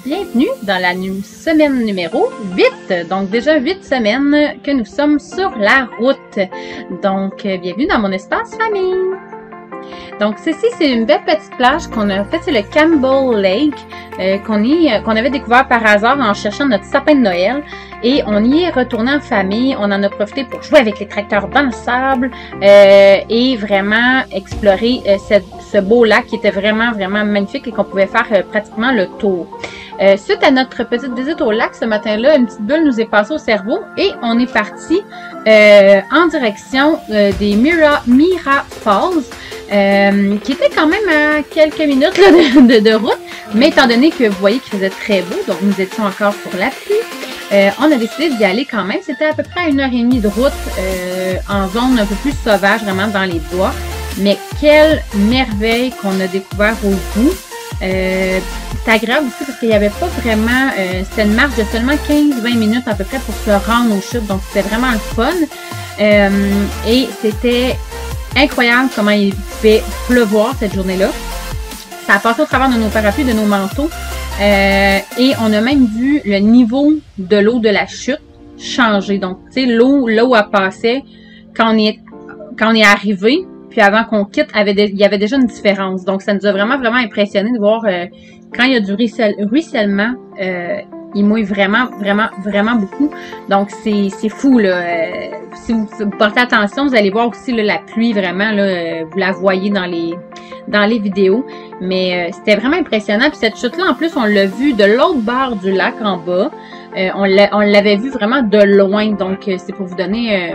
Bienvenue dans la semaine numéro 8. Donc déjà 8 semaines que nous sommes sur la route. Donc bienvenue dans mon espace famille. Donc ceci, c'est une belle petite plage qu'on a fait, c'est le Campbell Lake qu'on avait découvert par hasard en cherchant notre sapin de Noël. Et on y est retourné en famille, on en a profité pour jouer avec les tracteurs dans le sable et vraiment explorer ce beau lac qui était vraiment magnifique et qu'on pouvait faire pratiquement le tour. Suite à notre petite visite au lac ce matin-là, une petite bulle nous est passée au cerveau et on est parti en direction des Mira Falls, qui était quand même à quelques minutes là, de route, mais étant donné que vous voyez qu'il faisait très beau, donc nous étions encore sur la pluie, on a décidé d'y aller quand même. C'était à peu près à 1h30 de route en zone un peu plus sauvage, vraiment dans les bois. Mais quelle merveille qu'on a découvert au bout. C'est agréable aussi parce qu'il n'y avait pas vraiment... c'était une marche de seulement 15-20 minutes à peu près pour se rendre aux chutes. Donc c'était vraiment le fun. Et c'était incroyable comment il pouvait pleuvoir cette journée-là. Ça a passé au travers de nos parapluies, de nos manteaux. Et on a même vu le niveau de l'eau de la chute changer. Donc, tu sais, l'eau où elle passait quand on est arrivé, puis avant qu'on quitte, il y avait déjà une différence. Donc, ça nous a vraiment impressionné de voir quand il y a du ruissellement, il mouille vraiment beaucoup. Donc, c'est fou, là. Si vous portez attention, vous allez voir aussi là, la pluie, vraiment, là, vous la voyez dans les vidéos. Mais c'était vraiment impressionnant. Puis cette chute-là, en plus, on l'a vu de l'autre bord du lac en bas. On l'avait vu vraiment de loin. Donc, c'est pour vous donner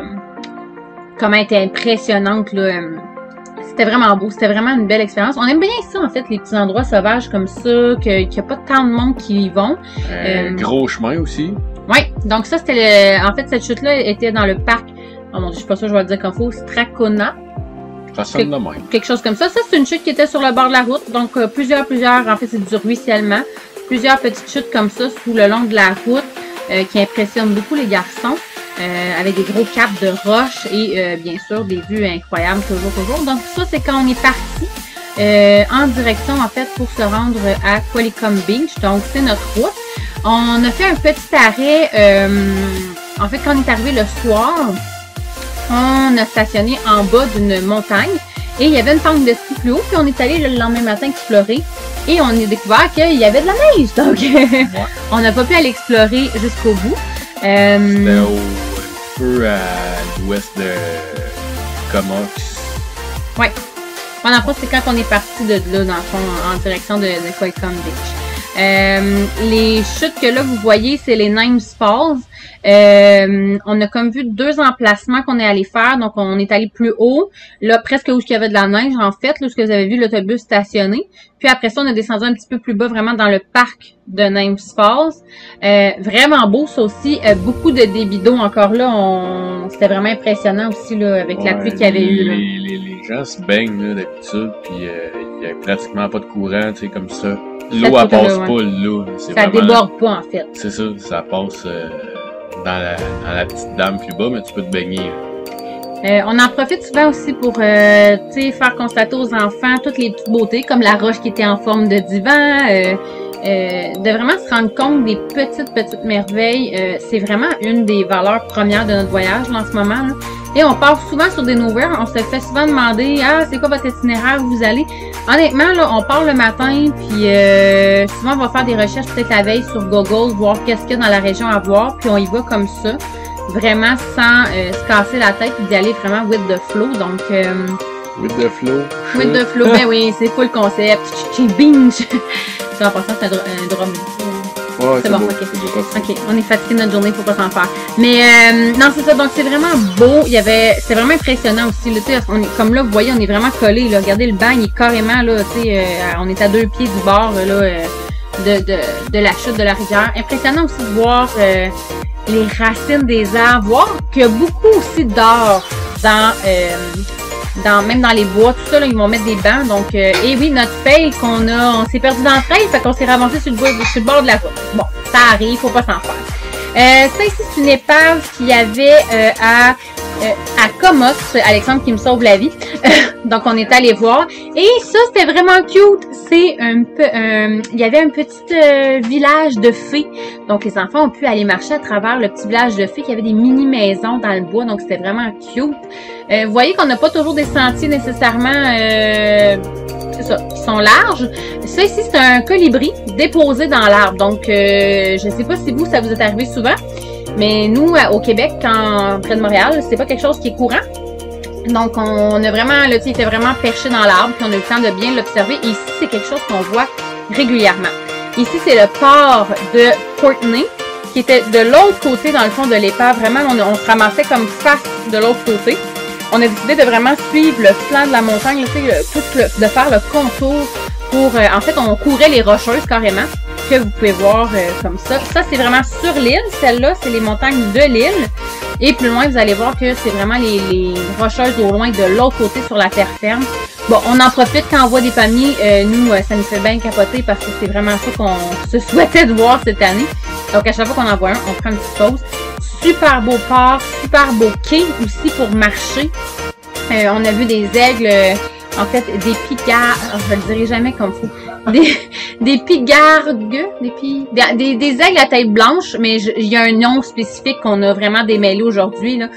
comment elle était impressionnante, là. C'était vraiment beau. C'était vraiment une belle expérience. On aime bien ça, en fait, les petits endroits sauvages comme ça, qu'il n'y a pas tant de monde qui y vont. Gros chemin aussi. Oui. Donc ça, c'était en fait, cette chute-là était dans le parc. Oh mon Dieu, je suis pas sûre, je vais le dire comme faut. Stracona. Quelque chose comme ça. Ça, c'est une chute qui était sur le bord de la route. Donc, plusieurs, en fait, c'est du ruissellement. Plusieurs petites chutes comme ça, sous le long de la route, qui impressionnent beaucoup les garçons. Avec des gros caps de roches et bien sûr des vues incroyables toujours. Donc ça, c'est quand on est parti en direction, en fait, pour se rendre à Qualicum Beach. Donc c'est notre route. On a fait un petit arrêt, en fait, quand on est arrivé le soir, on a stationné en bas d'une montagne et il y avait une pente de ski plus haut, puis on est allé le lendemain matin explorer et on a découvert qu'il y avait de la neige. Donc on n'a pas pu aller explorer jusqu'au bout. C'était un peu à l'ouest de Comox. Oui. Pendant le c'est quand on est parti de là, dans le fond, en direction de Qualicum Beach. Les chutes que là, vous voyez, c'est les Nimes Falls. On a comme vu deux emplacements qu'on est allé faire. Donc, on est allé plus haut, là, presque où il y avait de la neige, en fait, là, où vous avez vu l'autobus stationné. Puis après ça, on a descendu un petit peu plus bas, vraiment dans le parc de Nimes Falls. Vraiment beau, ça aussi. Beaucoup de débit d'eau, encore là. C'était vraiment impressionnant aussi, là, avec la pluie qu'il y avait eu. Là. Les gens se baignent, là, d'habitude, puis il y a pratiquement pas de courant, tu sais, comme ça. L'eau, elle passe pas, là. Ça déborde pas, en fait. C'est ça, ça passe dans la petite dame plus bas, mais tu peux te baigner. On en profite souvent aussi pour faire constater aux enfants toutes les petites beautés, comme la roche qui était en forme de divan, de vraiment se rendre compte des petites merveilles. C'est vraiment une des valeurs premières de notre voyage là, en ce moment. Là. Et on part souvent sur des nouvelles. On se fait souvent demander « Ah, c'est quoi votre itinéraire où vous allez? » Honnêtement, là, on part le matin, puis souvent on va faire des recherches peut-être la veille sur Google, voir qu'est-ce qu'il y a dans la région à voir, puis on y va comme ça, vraiment sans se casser la tête, puis d'y aller vraiment with the flow. Donc, with the flow? With the flow, ben oui, c'est pas le concept. Bing! En passant, c'est un drum. Ouais, c'est bon, ok, on est fatigué de notre journée, faut pas s'en faire. Mais non, c'est ça, donc c'est vraiment beau. C'est vraiment impressionnant aussi. Là, comme là, vous voyez, on est vraiment collés. Regardez le banc, il est carrément là, on est à 2 pieds du bord là, de la chute de la rivière. Impressionnant aussi de voir les racines des arbres, voir qu'il y a beaucoup aussi d'or même dans les bois, tout ça, là, ils vont mettre des bancs. Donc, et oui, notre paye on s'est perdu dans le trail, fait qu'on s'est ramassé sur le bord de la route. Bon, ça arrive, faut pas s'en faire. Ça ici, c'est une épave qu'il y avait à à Comox, Alexandre qui me sauve la vie. Donc, on est allé voir. Et ça, c'était vraiment cute. C'est il y avait un petit village de fées. Donc, les enfants ont pu aller marcher à travers le petit village de fées. Il y avait des mini-maisons dans le bois. Donc, c'était vraiment cute. Vous voyez qu'on n'a pas toujours des sentiers nécessairement... c'est ça, qui sont larges. Ça ici, c'est un colibri déposé dans l'arbre. Donc, je sais pas si vous, ça vous est arrivé souvent. Mais nous, au Québec, près de Montréal, c'est pas quelque chose qui est courant. Donc, on a vraiment, là, il était vraiment perché dans l'arbre, puis on a eu le temps de bien l'observer. Et ici, c'est quelque chose qu'on voit régulièrement. Ici, c'est le port de Courtenay, qui était de l'autre côté, dans le fond, de l'épave. Vraiment, on se ramassait comme face de l'autre côté. On a décidé de vraiment suivre le flanc de la montagne, de faire le contour pour... en fait, on courait les Rocheuses, carrément, que vous pouvez voir comme ça. Ça, c'est vraiment sur l'île. Celle-là, c'est les montagnes de l'île. Et plus loin, vous allez voir que c'est vraiment les Rocheuses au loin de l'autre côté sur la terre ferme. Bon, on en profite quand on voit des palmiers. Nous, ça nous fait bien capoter parce que c'est vraiment ça qu'on se souhaitait de voir cette année. Donc, à chaque fois qu'on en voit un, on prend une petite pause. Super beau port, super beau quai aussi pour marcher. On a vu des aigles... en fait, des pigargues, je le dirai jamais comme faut, des pigargues, des aigles à tête blanche, mais il y a un nom spécifique qu'on a vraiment démêlé aujourd'hui, là.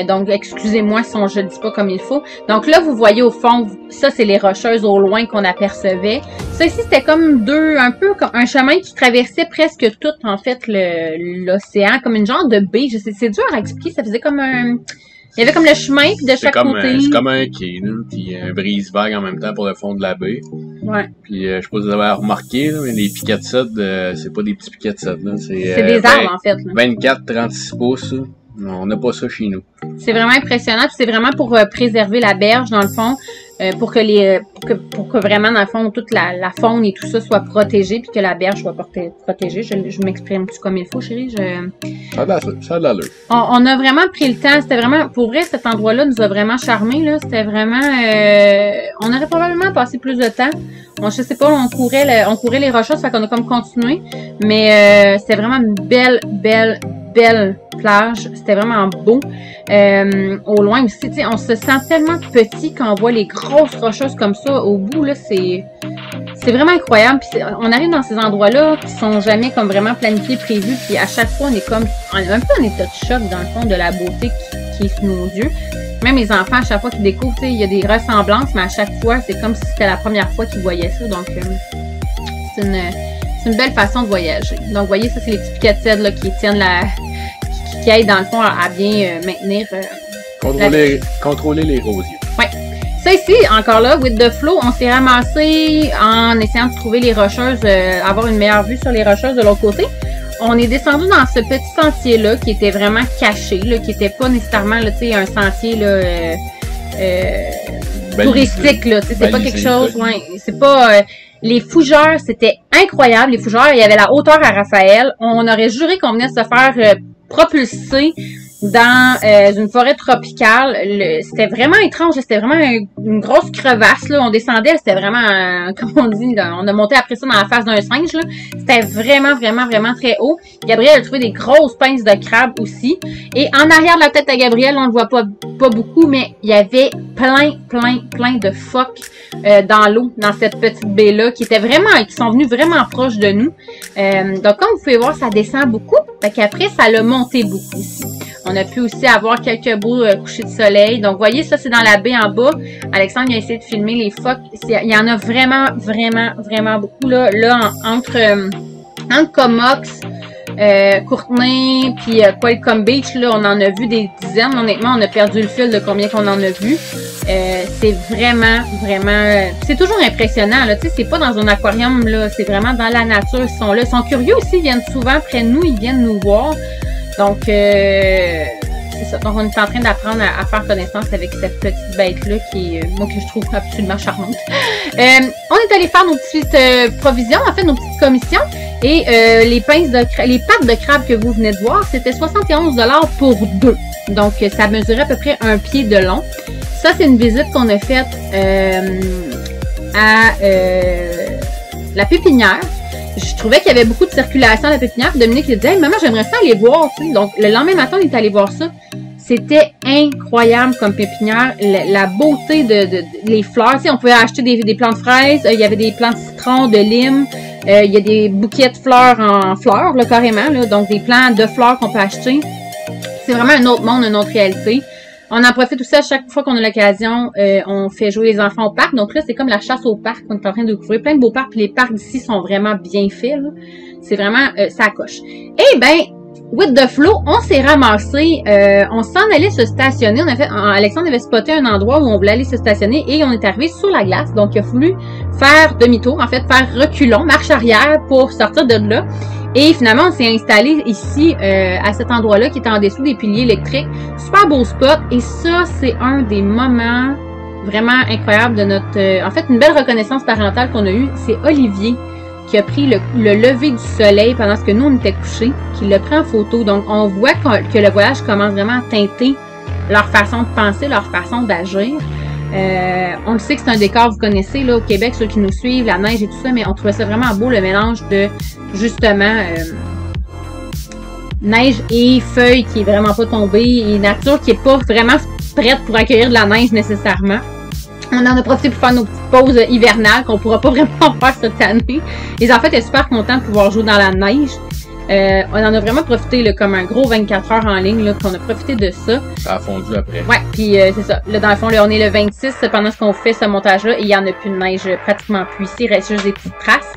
Donc, excusez-moi si je le dis pas comme il faut. Donc là, vous voyez au fond, ça, c'est les Rocheuses au loin qu'on apercevait. Ça ici, c'était comme un peu comme un chemin qui traversait presque tout, en fait, l'océan, comme une genre de baie. Je sais, c'est dur à expliquer, ça faisait comme un... Il y avait comme le chemin, puis de chaque côté... C'est comme un quai, là, puis un brise-vague en même temps pour le fond de la baie. Ouais. Puis je sais pas si vous avez remarqué, là, mais les piquets de sod, c'est pas des petits piquets de sod, là. C'est des arbres, en fait. 24-36 pouces, là. On n'a pas ça chez nous. C'est vraiment impressionnant, puis c'est vraiment pour préserver la berge, dans le fond, pour que vraiment, dans le fond, toute la faune et tout ça soit protégée, puis que la berge soit protégée. Je m'exprime-tu comme il faut, chérie? Ça a de l'allure. On a vraiment pris le temps. C'était vraiment, pour vrai, cet endroit-là nous a vraiment charmés, là. C'était vraiment, on aurait probablement passé plus de temps. Je sais pas, on courait les rocheuses, fait qu'on a comme continué. Mais c'était vraiment une belle plage. C'était vraiment beau. Au loin aussi, tu sais, on se sent tellement petit quand on voit les grosses rocheuses comme ça. Au bout, là, c'est vraiment incroyable. Puis on arrive dans ces endroits-là qui sont jamais comme vraiment planifiés, prévus. Puis à chaque fois, on est comme un peu en état de choc, dans le fond, de la beauté qui est sous nos yeux. Même les enfants, à chaque fois qu'ils découvrent, tu sais, il y a des ressemblances, mais à chaque fois, c'est comme si c'était la première fois qu'ils voyaient ça. Donc, c'est une belle façon de voyager. Donc, vous voyez, ça, c'est les petits piquets de cèdre là, qui tiennent qui aident, dans le fond, à bien maintenir... Contrôler les rosiers. Oui. Ça ici, encore là, with the flow, on s'est ramassé en essayant de trouver les rocheuses, avoir une meilleure vue sur les rocheuses de l'autre côté. On est descendu dans ce petit sentier-là qui était vraiment caché, là, qui était pas nécessairement là, un sentier là, touristique. Là, c'est pas quelque chose... Ouais, c'est pas... les fougères, c'était incroyable. Les fougères, il y avait la hauteur à Raphaël. On aurait juré qu'on venait de se faire propulser dans une forêt tropicale. C'était vraiment étrange. C'était vraiment une grosse crevasse. Là. On descendait, c'était vraiment, comme on dit, là, on a monté après ça dans la face d'un singe. C'était vraiment très haut. Gabriel a trouvé des grosses pinces de crabe aussi. Et en arrière de la tête à Gabriel, on ne le voit pas beaucoup, mais il y avait plein de phoques dans l'eau, dans cette petite baie-là, qui sont venus vraiment proches de nous. Donc, comme vous pouvez voir, ça descend beaucoup. Fait qu'après, ça l'a monté beaucoup ici. On a pu aussi avoir quelques beaux couchers de soleil. Donc, vous voyez, ça, c'est dans la baie en bas. Alexandre a essayé de filmer les phoques. Il y en a vraiment beaucoup, là. Là, entre Comox, Courtenay, puis Qualicum Beach, là, on en a vu des dizaines. Honnêtement, on a perdu le fil de combien qu'on en a vu. C'est vraiment... c'est toujours impressionnant, là. Tu sais, c'est pas dans un aquarium, là. C'est vraiment dans la nature. Ils sont là. Ils sont curieux aussi. Ils viennent souvent près de nous. Ils viennent nous voir. Donc, c'est ça. Donc, on est en train d'apprendre à faire connaissance avec cette petite bête-là qui est, moi, que je trouve absolument charmante. On est allé faire nos petites provisions, en fait, nos petites commissions. Et les pattes de crabe que vous venez de voir, c'était 71 $ pour 2. Donc, ça mesurait à peu près 1 pied de long. Ça, c'est une visite qu'on a faite à la pépinière. Je trouvais qu'il y avait beaucoup de circulation à la pépinière. Puis Dominique lui disait, hey, maman, j'aimerais ça aller voir. Tu sais. Donc, le lendemain matin, on est allé voir ça. C'était incroyable comme pépinière. La beauté les fleurs. Tu sais, on pouvait acheter des plants de fraises. Il y avait des plants de citron, de lime. Il y a des bouquets de fleurs en fleurs, là, carrément. Là, donc, des plants de fleurs qu'on peut acheter. C'est vraiment un autre monde, une autre réalité. On en profite aussi à chaque fois qu'on a l'occasion. On fait jouer les enfants au parc. Donc là, c'est comme la chasse au parc. On est en train de découvrir plein de beaux parcs. Puis les parcs d'ici sont vraiment bien faits. C'est vraiment ça coche. Eh ben, with the flow, on s'est ramassé. On s'en allait se stationner. Alexandre avait spoté un endroit où on voulait aller se stationner et on est arrivé sur la glace. Donc, il a fallu faire demi-tour, en fait, faire reculons, marche arrière pour sortir de là. Et finalement, on s'est installé ici, à cet endroit-là, qui est en dessous des piliers électriques. Super beau spot. Et ça, c'est un des moments vraiment incroyables de notre... en fait, une belle reconnaissance parentale qu'on a eue. C'est Olivier qui a pris le lever du soleil pendant que nous, on était couchés, qui l'a pris en photo. Donc, on voit que le voyage commence vraiment à teinter leur façon de penser, leur façon d'agir. On le sait que c'est un décor, vous connaissez, là, au Québec, ceux qui nous suivent, la neige et tout ça, mais on trouvait ça vraiment beau, le mélange de, justement, neige et feuilles qui est vraiment pas tombée, et nature qui est pas vraiment prête pour accueillir de la neige nécessairement. On en a profité pour faire nos petites pauses hivernales qu'on pourra pas vraiment faire cette année. Les enfants étaient super contents de pouvoir jouer dans la neige. On en a vraiment profité là, comme un gros 24 heures en ligne, là, qu'on a profité de ça. Ça a fondu après. Ouais, puis c'est ça. Là, dans le fond, là, on est le 26 pendant qu'on fait ce montage-là et il y en a plus de neige pratiquement plus ici. Il reste juste des petites traces.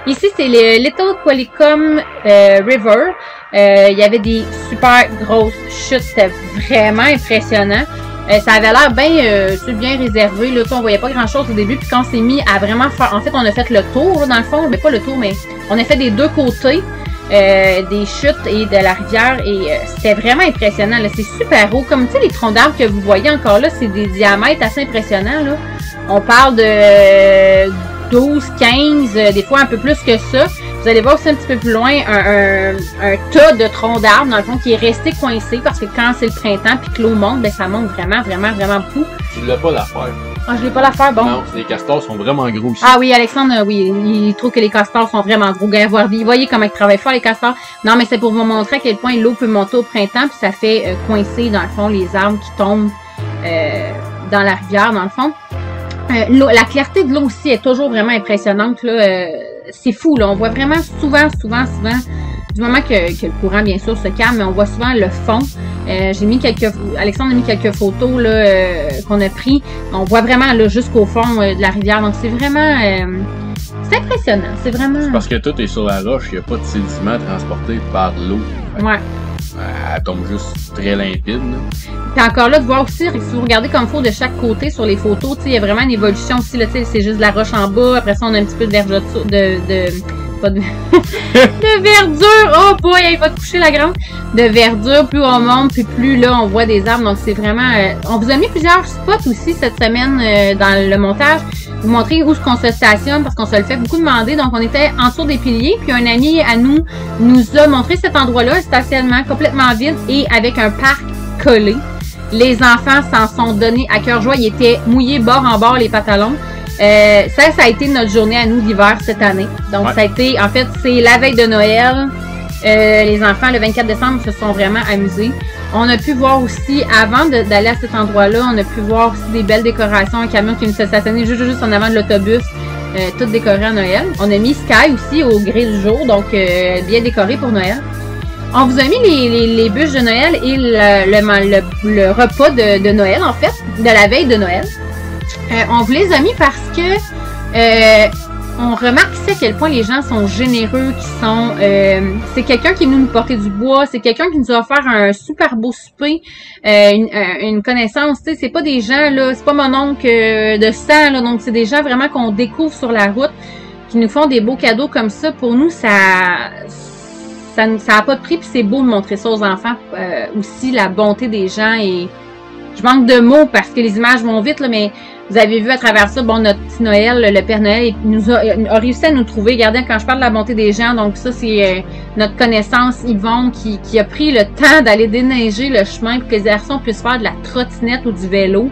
Ici, c'est le Little Qualicum River. Il y avait des super grosses chutes. C'était vraiment impressionnant. Ça avait l'air bien réservé. Là, on voyait pas grand-chose au début. Puis quand on s'est mis à vraiment faire... En fait, on a fait le tour, là, dans le fond. Mais pas le tour, mais on a fait des deux côtés. Des chutes et de la rivière et c'était vraiment impressionnant. C'est super haut. Comme tu sais, les troncs d'arbres que vous voyez encore là, c'est des diamètres assez impressionnants. Là. On parle de 12, 15, des fois un peu plus que ça. Vous allez voir aussi un petit peu plus loin un tas de troncs d'arbres, dans le fond, qui est resté coincé parce que quand c'est le printemps puis que l'eau monte, ben ça monte vraiment, vraiment, vraiment beaucoup. Tu l'as pas l'affaire. Ah, je l'ai pas l'affaire, bon. Non, les castors sont vraiment gros ici. Ah oui, Alexandre, oui, il trouve que les castors sont vraiment gros. Vous voyez comment ils travaillent fort, les castors. Non, mais c'est pour vous montrer à quel point l'eau peut monter au printemps, puis ça fait coincer, dans le fond, les arbres qui tombent dans la rivière, dans le fond. La clarté de l'eau aussi est toujours vraiment impressionnante, là. C'est fou, là. On voit vraiment souvent, du moment que le courant, bien sûr, se calme, mais on voit souvent le fond. Alexandre a mis quelques photos là qu'on a pris. On voit vraiment là jusqu'au fond de la rivière. Donc c'est vraiment c'est impressionnant. C'est vraiment. C'est parce que tout est sur la roche, il n'y a pas de sédiments transportés par l'eau. Ouais. Elle tombe juste très limpide. Puis encore là, de voir aussi, si vous regardez comme il faut de chaque côté sur les photos, il y a vraiment une évolution aussi. Là, c'est juste de la roche en bas. Après ça, on a un petit peu de verdure, de verdure. Oh boy, il va te coucher la grande. De verdure, plus on monte, puis plus là, on voit des arbres. Donc c'est vraiment... on vous a mis plusieurs spots aussi cette semaine dans le montage. Vous montrer où est-ce qu'on se stationne, parce qu'on se le fait beaucoup demander. Donc on était en dessous des piliers, puis un ami à nous a montré cet endroit-là, un stationnement complètement vide et avec un parc collé. Les enfants s'en sont donnés à cœur joie. Ils étaient mouillés bord en bord les pantalons. Ça a été notre journée à nous d'hiver cette année. Donc, ça a été, en fait, c'est la veille de Noël. Les enfants, le 24 décembre, se sont vraiment amusés. On a pu voir aussi, avant d'aller à cet endroit-là, on a pu voir aussi des belles décorations. Un camion qui nous s'est stationné juste en avant de l'autobus, tout décoré à Noël. On a mis Sky aussi au gré du jour, donc bien décoré pour Noël. On vous a mis les bûches de Noël et le repas de Noël, en fait, de la veille de Noël. On vous les a mis parce que on remarque ici à quel point les gens sont généreux, c'est quelqu'un qui est venu nous porter du bois, c'est quelqu'un qui nous a offert un super beau souper, une connaissance, tu sais, c'est pas des gens, là, c'est pas mon oncle de sang, là, donc c'est des gens vraiment qu'on découvre sur la route, qui nous font des beaux cadeaux comme ça. Pour nous, ça a pas de prix, puis c'est beau de montrer ça aux enfants, aussi, la bonté des gens, et je manque de mots parce que les images vont vite, là, mais vous avez vu à travers ça, bon, notre petit Noël, le Père Noël, a réussi à nous trouver. Regardez, quand je parle de la bonté des gens, donc ça, c'est notre connaissance, Yvonne, qui a pris le temps d'aller déneiger le chemin pour que les garçons puissent faire de la trottinette ou du vélo.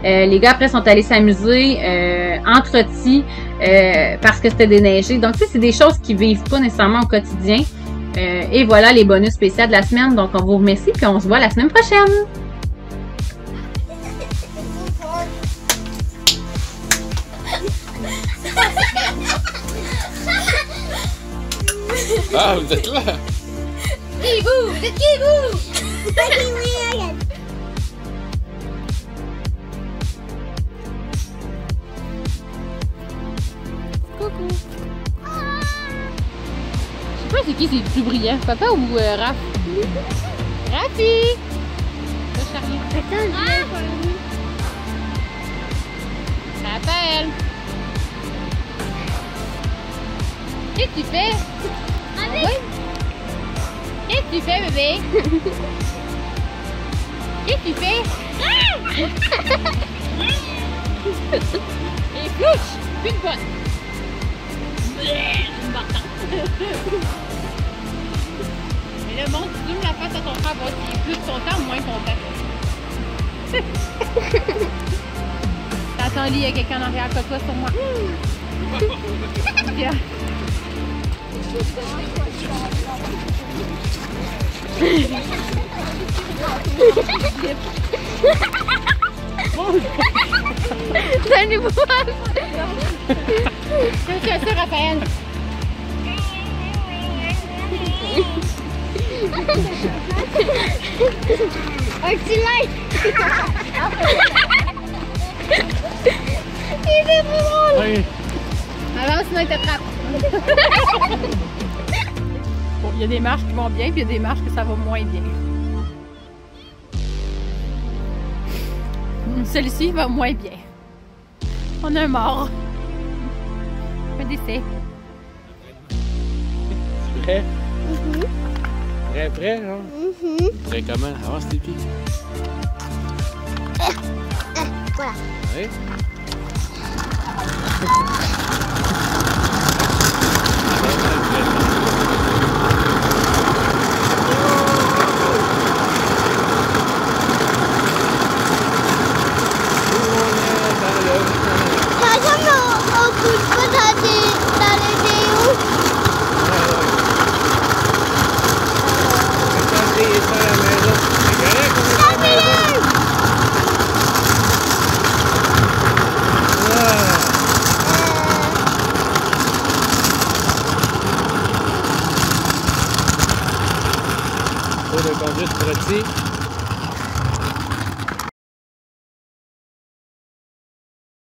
Les gars, après, sont allés s'amuser en trottis parce que c'était déneigé. Donc, tu sais, c'est des choses qu'ils vivent pas nécessairement au quotidien. Et voilà les bonus spéciaux de la semaine. Donc, on vous remercie, puis on se voit la semaine prochaine! Ah, vous êtes là! Qui vous? C'est qui vous? Coucou. Je sais pas c'est qui c'est le plus brillant, papa ou Raph? Rafi! Ça, Charlie. Attends, je vais voir lui. Raphaël! Qu'est-ce que tu fais? Oui? Qu'est-ce que tu fais, bébé? Qu'est-ce que tu fais? Et couche! Plus de bonne! Mais le monde, tu zoomes la face à ton frère, il est plus content ou moins content? T'entends, il y a quelqu'un en arrière que toi sur moi. Tiens. Salut, Bob! C'est ça, Raphaël. Un petit like! Il est plus drôle! Oui. Avance, sinon il t'attrape. Bon, il y a des marches qui vont bien, puis il y a des marches que ça va moins bien. Celle-ci va moins bien. On a un mort. Un décès. Prêt? Prêt, hein? Prêt comment? Avance tes pieds. Voilà. Oui? Pour le conduite trottier.